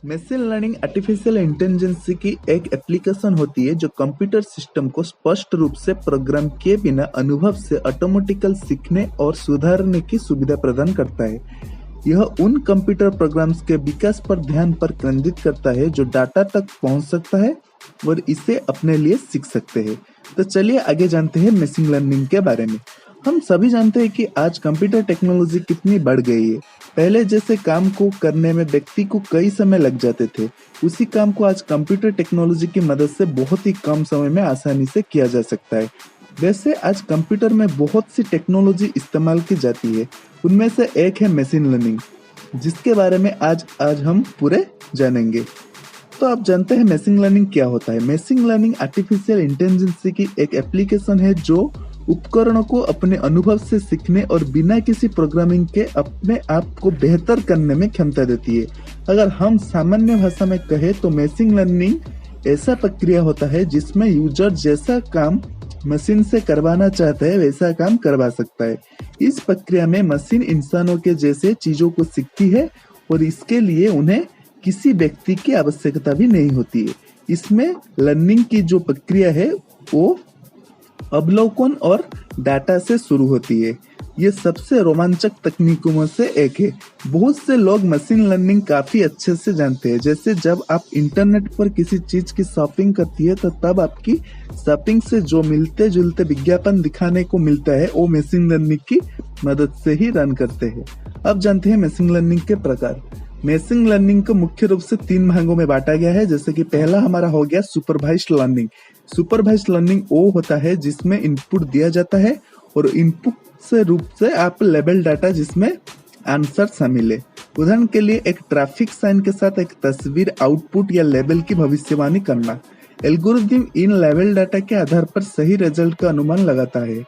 Machine learning artificial intelligence की एक application होती है जो कंप्यूटर सिस्टम को स्पष्ट रूप से प्रोग्राम किए बिना अनुभव से ऑटोमेटिकल सीखने और सुधारने की सुविधा प्रदान करता है। यह उन कंप्यूटर प्रोग्राम्स के विकास पर ध्यान पर केंद्रित करता है जो डाटा तक पहुंच सकता है और इसे अपने लिए सीख सकते हैं। तो चलिए आगे जानते हैं मशीन लर्निंग के बारे में। हम सभी जानते हैं कि आज कंप्यूटर टेक्नोलॉजी कितनी बढ़ गई है। पहले जैसे काम को करने में व्यक्ति को कई समय लग जाते थे, उसी काम को आज कंप्यूटर टेक्नोलॉजी की मदद से बहुत ही कम समय में आसानी से किया जा सकता है। वैसे आज कंप्यूटर में बहुत सी टेक्नोलॉजी इस्तेमाल की जाती है, उनमें से एक है मशीन लर्निंग, जिसके बारे में आज हम पूरे जानेंगे। तो आप जानते हैं मशीन लर्निंग क्या होता है। मशीन लर्निंग आर्टिफिशियल इंटेलिजेंस की एक एप्लीकेशन है जो उपकरणों को अपने अनुभव से सीखने और बिना किसी प्रोग्रामिंग के अपने आप को बेहतर करने में क्षमता देती है। अगर हम सामान्य भाषा में कहें तो मशीन लर्निंग ऐसा प्रक्रिया होता है जिसमें यूजर जैसा काम मशीन से करवाना चाहता है वैसा काम करवा सकता है। इस प्रक्रिया में मशीन इंसानों के जैसे चीजों को सीखती है और इसके लिए उन्हें किसी व्यक्ति की आवश्यकता भी नहीं होती है। इसमें लर्निंग की जो प्रक्रिया है वो अवलोकन और डाटा से शुरू होती है। ये सबसे रोमांचक तकनीकों में से एक है। बहुत से लोग मशीन लर्निंग काफी अच्छे से जानते हैं। जैसे जब आप इंटरनेट पर किसी चीज की शॉपिंग करती है तो तब आपकी शॉपिंग से जो मिलते जुलते विज्ञापन दिखाने को मिलता है वो मशीन लर्निंग की मदद से ही रन करते हैं। अब जानते हैं मशीन लर्निंग के प्रकार। मशीन लर्निंग को मुख्य रूप से 3 भागों में बांटा गया है। जैसे कि पहला हमारा हो गया सुपरवाइज्ड लर्निंग। सुपरवाइज्ड लर्निंग वो होता है जिसमें इनपुट दिया जाता है और इनपुट से रूप से आप लेबल डाटा जिसमें आंसर शामिल है। उदाहरण के लिए एक ट्रैफिक साइन के साथ एक तस्वीर आउटपुट या लेबल की भविष्यवाणी करना। एल्गोरिथम इन लेबल डाटा के आधार पर सही रिजल्ट का अनुमान लगाता है।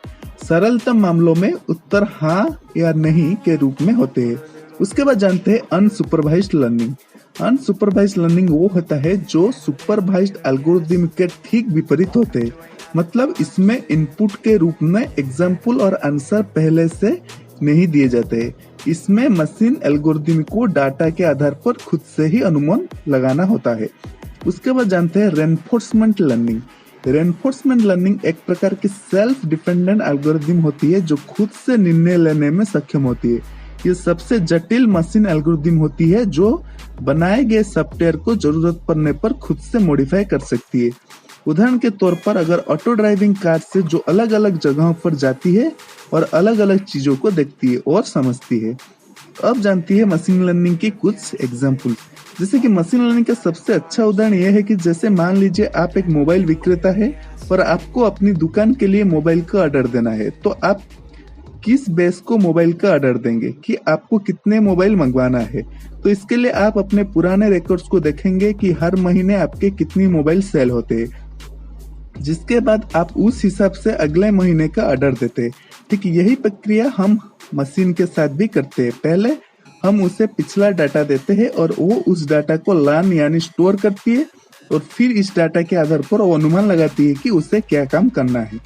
सरलतम मामलों में उत्तर हाँ या नहीं के रूप में होते हैं। उसके बाद जानते हैं अनसुपरवाइज्ड लर्निंग। अनसुपरवाइज्ड लर्निंग वो होता है जो सुपरवाइज्ड एल्गोरिथम के ठीक विपरीत होते हैं। मतलब इसमें इनपुट के रूप में एग्जाम्पल और आंसर पहले से नहीं दिए जाते हैं। इसमें मशीन एल्गोरिथम को डाटा के आधार पर खुद से ही अनुमान लगाना होता है। उसके बाद जानते हैं रेनफोर्समेंट लर्निंग। रेनफोर्समेंट लर्निंग एक प्रकार की सेल्फ डिपेंडेंट एल्गोरिथम होती है जो खुद से निर्णय लेने में सक्षम होती है। ये सबसे जटिल मशीन एल्गोरिथम होती है जो बनाए गए सॉफ्टवेयर को जरूरत पड़ने पर खुद से मॉडिफाई कर सकती है। उदाहरण के तौर पर अगर ऑटो ड्राइविंग कार से जो अलग अलग जगहों पर जाती है और अलग अलग चीजों को देखती है और समझती है। अब जानती है मशीन लर्निंग की कुछ एग्जाम्पल। जैसे कि मशीन लर्निंग का सबसे अच्छा उदाहरण यह है कि जैसे मान लीजिए आप एक मोबाइल विक्रेता है और आपको अपनी दुकान के लिए मोबाइल का ऑर्डर देना है, तो आप किस बेस को मोबाइल का ऑर्डर देंगे कि आपको कितने मोबाइल मंगवाना है। तो इसके लिए आप अपने पुराने रिकॉर्ड्स को देखेंगे कि हर महीने आपके कितनी मोबाइल सेल होते हैं, जिसके बाद आप उस हिसाब से अगले महीने का ऑर्डर देते हैं। ठीक यही प्रक्रिया हम मशीन के साथ भी करते हैं। पहले हम उसे पिछला डाटा देते हैं और वो उस डाटा को लर्न यानी स्टोर करती है और फिर इस डाटा के आधार पर वो अनुमान लगाती है कि उसे क्या काम करना है।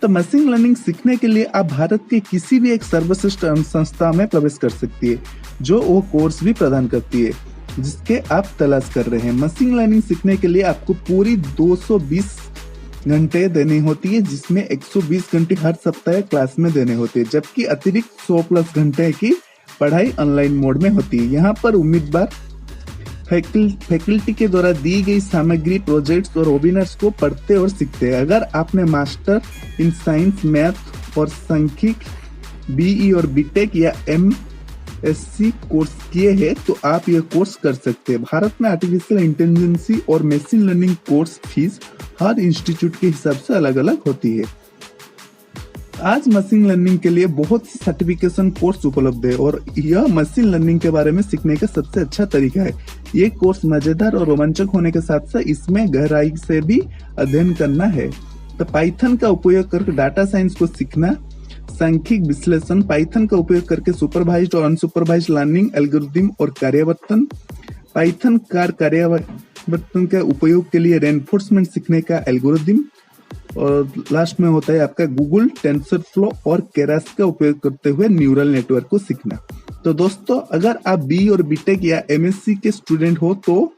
तो मशीन लर्निंग सीखने के लिए आप भारत के किसी भी एक सर्वश्रेष्ठ संस्था में प्रवेश कर सकती है जो वो कोर्स भी प्रदान करती है जिसके आप तलाश कर रहे हैं। मशीन लर्निंग सीखने के लिए आपको पूरी 220 घंटे देनी होती है, जिसमें 120 घंटे हर सप्ताह क्लास में देने होते हैं, जबकि अतिरिक्त 100+ घंटे की पढ़ाई ऑनलाइन मोड में होती है। यहाँ पर उम्मीदवार फैकल्टी के द्वारा दी गई सामग्री, प्रोजेक्ट्स और वेबिनार्स को पढ़ते और सीखते हैं। अगर आपने मास्टर इन साइंस, मैथ और सांख्यिकी, बीई और बीटेक या एमएससी कोर्स किए हैं तो आप यह कोर्स कर सकते हैं। भारत में आर्टिफिशियल इंटेलिजेंस और मशीन लर्निंग कोर्स फीस हर इंस्टीट्यूट के हिसाब से अलग अलग होती है। आज मशीन लर्निंग के लिए बहुत सी सर्टिफिकेशन कोर्स उपलब्ध है और यह मशीन लर्निंग के बारे में सीखने का सबसे अच्छा तरीका है। ये कोर्स मजेदार और रोमांचक होने के साथ साथ इसमें गहराई से भी अध्ययन करना है। तो पाइथन का उपयोग करके डाटा साइंस को सीखना, सांख्यिक विश्लेषण, पाइथन का उपयोग करके सुपरवाइज्ड और अनसुपरवाइज्ड लर्निंग एल्गोरिथम और कार्यावर्तन, पाइथन कार्यावर्तन के उपयोग के लिए रेनफोर्समेंट सीखने का एल्गोरिथम, और लास्ट में होता है आपका गूगल टेंसरफ्लो और केरास का उपयोग करते हुए न्यूरल नेटवर्क को सीखना। तो दोस्तों, अगर आप बी और बीटेक या एमएससी के स्टूडेंट हो तो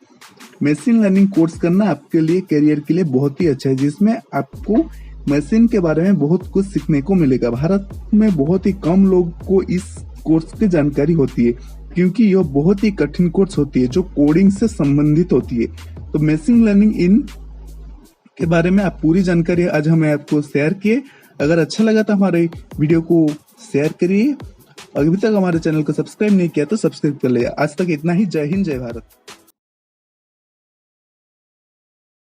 मशीन लर्निंग कोर्स करना आपके लिए करियर के लिए बहुत ही अच्छा है, जिसमें आपको मशीन के बारे में बहुत कुछ सीखने को मिलेगा। भारत में बहुत ही कम लोग को इस कोर्स की जानकारी होती है, क्योंकि यह बहुत ही कठिन कोर्स होती है जो कोडिंग से संबंधित होती है। तो मशीन लर्निंग इन के बारे में आप पूरी जानकारी आज हमें आपको शेयर किए। अगर अच्छा लगा तो हमारे वीडियो को शेयर करिए। अभी तक हमारे चैनल को सब्सक्राइब नहीं किया तो सब्सक्राइब कर लिया। आज तक इतना ही। जय हिंद, जय भारत।